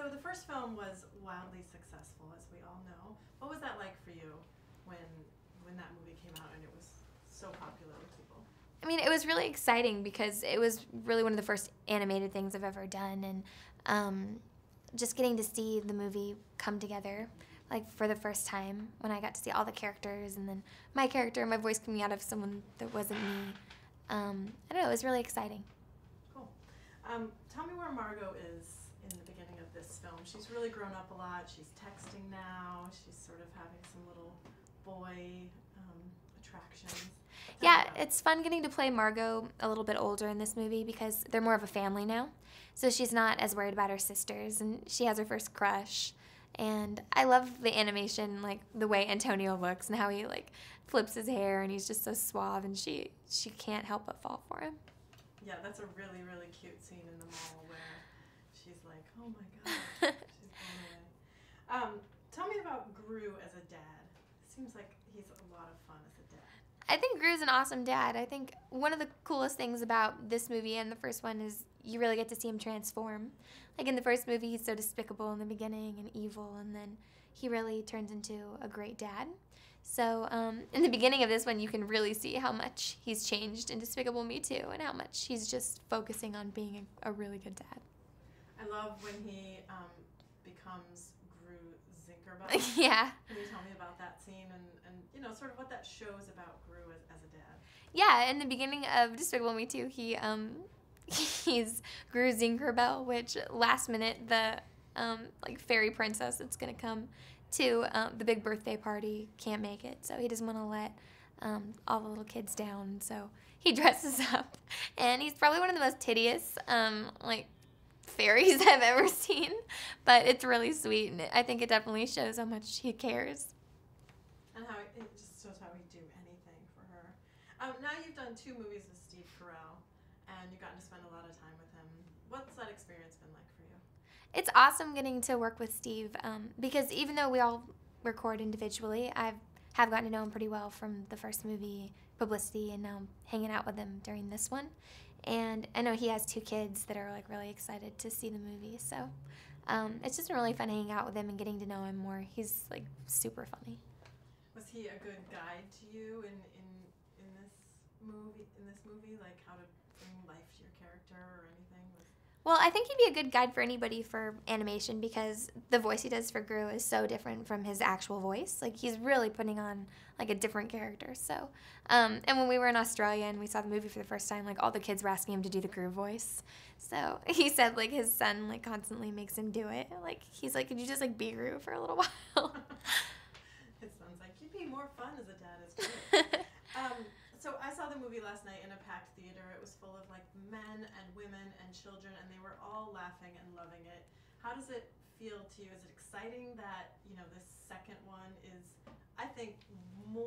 So the first film was wildly successful, as we all know. What was that like for you when that movie came out and it was so popular with people? I mean, it was really exciting because it was really one of the first animated things I've ever done, and just getting to see the movie come together, like for the first time, when I got to see all the characters, and then my character, my voice coming out of someone that wasn't me. I don't know, it was really exciting. Cool. Tell me where Margot is in the beginning of this film. She's really grown up a lot. She's texting now. She's sort of having some little boy attractions. Yeah, it's fun getting to play Margot a little bit older in this movie because they're more of a family now. So she's not as worried about her sisters, and she has her first crush. And I love the animation, like the way Antonio looks and how he like flips his hair and he's just so suave, and she can't help but fall for him. Yeah, that's a really, really cute scene in the mall where she's like, oh my god, she's blown away. Tell me about Gru as a dad. Seems like he's a lot of fun as a dad. I think Gru's an awesome dad. I think one of the coolest things about this movie and the first one is you really get to see him transform. Like in the first movie, he's so despicable in the beginning and evil, and then he really turns into a great dad. So in the beginning of this one, you can really see how much he's changed in Despicable Me Too, and how much he's just focusing on being a really good dad. I love when he becomes Gru Zinkerbell. Yeah. Can you tell me about that scene and you know, sort of what that shows about Gru as a dad? Yeah, in the beginning of Despicable Me Too, he's Gru Zinkerbell, which last minute the like fairy princess that's gonna come to the big birthday party can't make it, so he doesn't want to let all the little kids down. So he dresses up, and he's probably one of the most hideous like fairies I've ever seen, but it's really sweet, and I think it definitely shows how much he cares. And how it just shows how he'd do anything for her. Now you've done 2 movies with Steve Carell, and you've gotten to spend a lot of time with him. What's that experience been like for you? It's awesome getting to work with Steve because even though we all record individually, have gotten to know him pretty well from the first movie, Publicity, and now I'm hanging out with him during this one. And I know he has 2 kids that are like really excited to see the movie, so it's just been really fun hanging out with him and getting to know him more. He's like super funny. Was he a good guide to you in this movie, like how to bring life to your character or anything? Well, I think he'd be a good guide for anybody for animation because the voice he does for Gru is so different from his actual voice. Like, he's really putting on, like, a different character. So, and when we were in Australia and we saw the movie for the first time, like, all the kids were asking him to do the Gru voice. So he said, like, his son, like, constantly makes him do it. Like, he's like, could you just, like, be Gru for a little while? His son's like, you'd be more fun as a dad. It's great. So I saw the movie last night in a packed theater. It was full of like men and women and children, and they were all laughing and loving it. How does it feel to you? Is it exciting that, you know, this second one is, I think, more